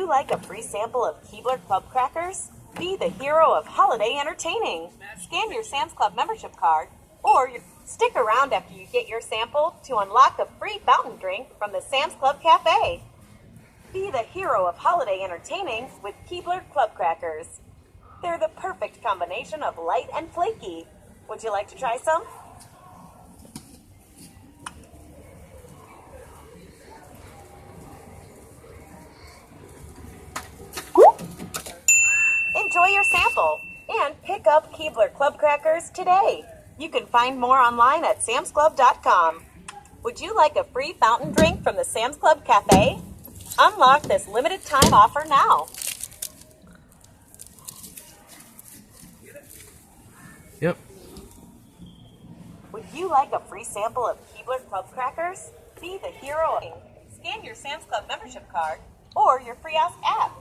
you like a free sample of Keebler Club crackers? Be the hero of holiday entertaining. Scan your Sam's Club membership card, or stick around after you get your sample to unlock a free fountain drink from the Sam's Club Cafe. Be the hero of holiday entertaining with Keebler Club crackers. They're the perfect combination of light and flaky. Would you like to try some? Enjoy your sample and pick up Keebler Club crackers today. You can find more online at samsclub.com. Would you like a free fountain drink from the Sam's Club Cafe? Unlock this limited time offer now. Yep. Would you like a free sample of Keebler Club crackers? Be the hero. Scan your Sam's Club membership card or your free app.